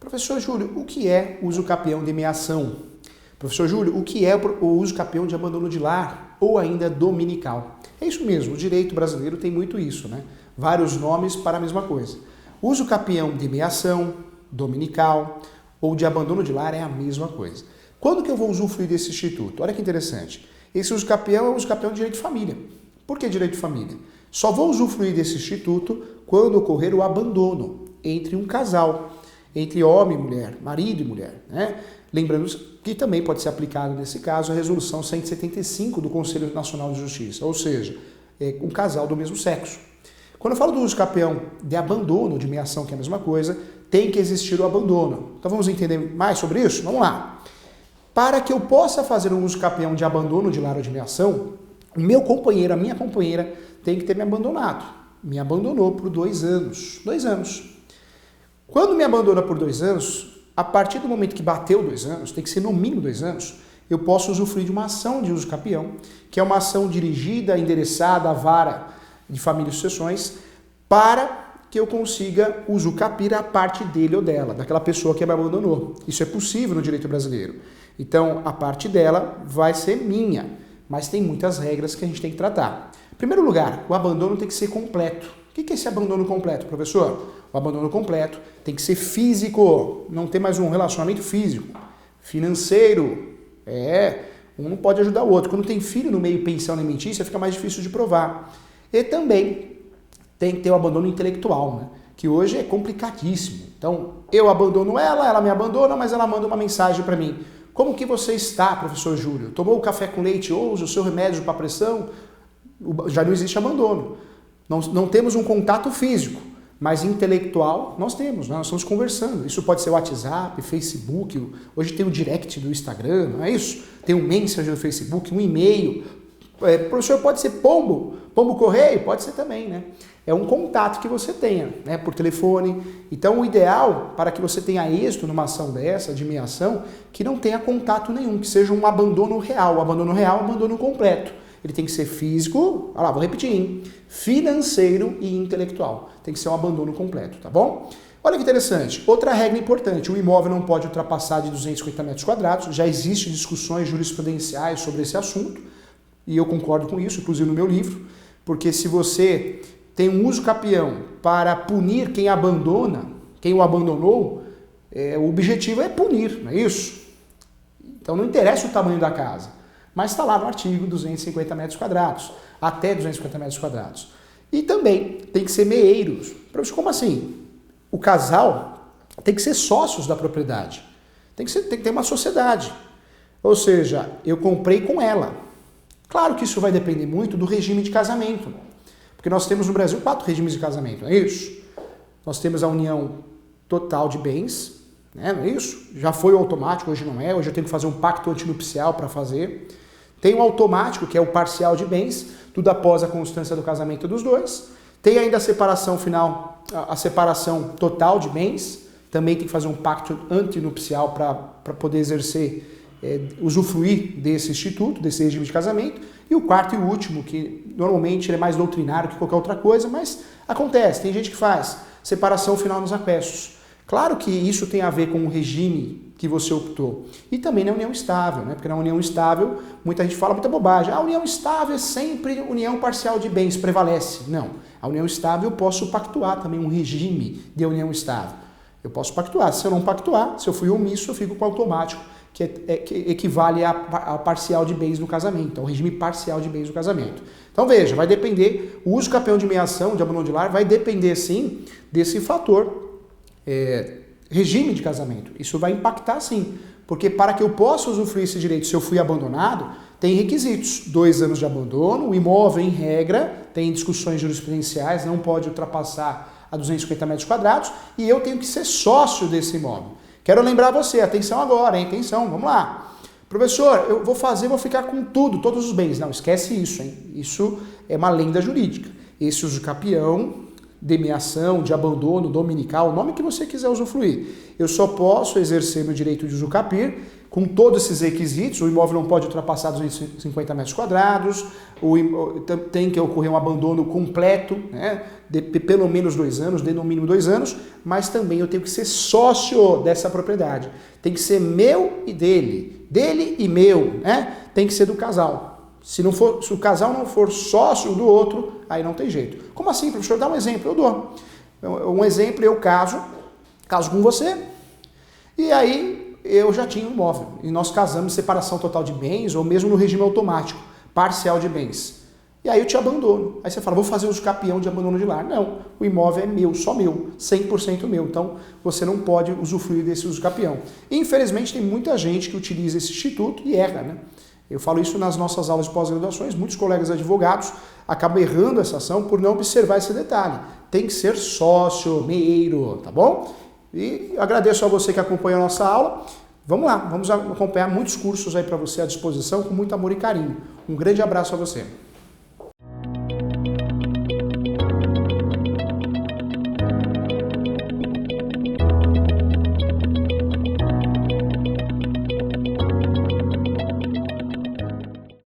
Professor Júlio, o que é uso capião de meação? Professor Júlio, o que é o uso capião de abandono de lar ou ainda dominical? É isso mesmo, o direito brasileiro tem muito isso, né? Vários nomes para a mesma coisa. Uso capião de meação, dominical ou de abandono de lar é a mesma coisa. Quando que eu vou usufruir desse instituto? Olha que interessante. Esse uso capião é o uso capião de direito de família. Por que direito de família? Só vou usufruir desse instituto quando ocorrer o abandono entre um casal, entre homem e mulher, marido e mulher, né? Lembrando que também pode ser aplicado nesse caso a resolução 175 do Conselho Nacional de Justiça, ou seja, um casal do mesmo sexo. Quando eu falo do uso capião de abandono, de meação, que é a mesma coisa, tem que existir o abandono. Então vamos entender mais sobre isso? Vamos lá. Para que eu possa fazer um uso capião de abandono de lar ou de meação, o meu companheiro, a minha companheira, tem que ter me abandonado. Me abandonou por 2 anos. 2 anos. Quando me abandona por 2 anos, a partir do momento que bateu 2 anos, tem que ser no mínimo 2 anos, eu posso usufruir de uma ação de uso capião, que é uma ação dirigida, endereçada à vara de família e sucessões, para que eu consiga usucapir a parte dele ou dela, daquela pessoa que me abandonou. Isso é possível no direito brasileiro. Então, a parte dela vai ser minha, mas tem muitas regras que a gente tem que tratar. Em primeiro lugar, o abandono tem que ser completo. O que é esse abandono completo, professor? O abandono completo tem que ser físico, não ter mais um relacionamento físico. Financeiro, um não pode ajudar o outro. Quando tem filho no meio pensão alimentícia, fica mais difícil de provar. E também tem que ter o abandono intelectual, né? Que hoje é complicadíssimo. Então, eu abandono ela, ela me abandona, mas ela manda uma mensagem para mim. Como que você está, professor Júlio? Tomou o café com leite hoje, o seu remédio para pressão? Já não existe abandono. Não temos um contato físico, mas intelectual nós temos, nós estamos conversando. Isso pode ser WhatsApp, Facebook, hoje tem o direct do Instagram, não é isso? Tem um Messenger do Facebook, um e-mail. Professor, pode ser pombo correio? Pode ser também, né? É um contato que você tenha, né, por telefone. Então, o ideal para que você tenha êxito numa ação dessa, de meação, que não tenha contato nenhum, que seja um abandono real. O abandono real é um abandono completo. Ele tem que ser físico, olha lá, vou repetir, hein? Financeiro e intelectual. Tem que ser um abandono completo, tá bom? Olha que interessante. Outra regra importante, o imóvel não pode ultrapassar de 250 metros quadrados. Já existem discussões jurisprudenciais sobre esse assunto, e eu concordo com isso, inclusive no meu livro, porque se você tem um uso capião para punir quem abandona, quem o abandonou, o objetivo é punir, não é isso? Então não interessa o tamanho da casa, mas está lá no artigo 250 metros quadrados, até 250 metros quadrados. E também tem que ser meeiros. Como assim? O casal tem que ser sócios da propriedade, tem que ter uma sociedade. Ou seja, eu comprei com ela. Claro que isso vai depender muito do regime de casamento, porque nós temos no Brasil 4 regimes de casamento, não é isso? Nós temos a união total de bens, né? Não é isso? Já foi o automático, hoje não é, hoje eu tenho que fazer um pacto antinupcial para fazer. Tem o automático, que é o parcial de bens, tudo após a constância do casamento dos dois. Tem ainda a separação final, a separação total de bens, também tem que fazer um pacto antinupcial para poder exercer, usufruir desse instituto, desse regime de casamento. E o quarto e último, que normalmente ele é mais doutrinário que qualquer outra coisa, mas acontece, tem gente que faz separação final nos aquestos. Claro que isso tem a ver com o regime que você optou. E também na união estável, né? Porque na união estável, muita gente fala muita bobagem. A união estável é sempre união parcial de bens, prevalece. Não. A união estável eu posso pactuar também um regime de união estável. Eu posso pactuar. Se eu não pactuar, se eu fui omisso, eu fico com o automático, que equivale a parcial de bens no casamento, ao regime parcial de bens no casamento. Então veja, vai depender, o uso capião de meação, de abandono de lar, vai depender sim desse fator, regime de casamento. Isso vai impactar sim, porque para que eu possa usufruir esse direito, se eu fui abandonado, tem requisitos, 2 anos de abandono, o imóvel em regra, tem discussões jurisprudenciais, não pode ultrapassar a 250 metros quadrados, e eu tenho que ser sócio desse imóvel. Quero lembrar você, atenção agora, hein? Atenção, vamos lá. Professor, eu vou ficar com tudo, todos os bens. Não, esquece isso, hein? Isso é uma lenda jurídica. Esse uso capião demieação, de abandono dominical, o nome que você quiser usufruir. Eu só posso exercer meu direito de usucapir com todos esses requisitos. O imóvel não pode ultrapassar 250 metros quadrados, tem que ocorrer um abandono completo, né, de pelo menos 2 anos, de no mínimo 2 anos, mas também eu tenho que ser sócio dessa propriedade. Tem que ser meu e dele e meu, né? Tem que ser do casal. Se o casal não for sócio do outro, aí não tem jeito. Como assim, professor? Dá um exemplo, eu dou. Um exemplo, eu caso com você, e aí eu já tinha um imóvel, e nós casamos em separação total de bens, ou mesmo no regime automático, parcial de bens. E aí eu te abandono. Aí você fala, vou fazer usucapião de abandono de lar. Não, o imóvel é meu, só meu, 100% meu. Então você não pode usufruir desse usucapião. Infelizmente tem muita gente que utiliza esse instituto e erra, né? Eu falo isso nas nossas aulas de pós-graduações, muitos colegas advogados acabam errando essa ação por não observar esse detalhe. Tem que ser sócio, meiro, tá bom? E agradeço a você que acompanha a nossa aula. Vamos lá, vamos acompanhar muitos cursos aí para você à disposição com muito amor e carinho. Um grande abraço a você.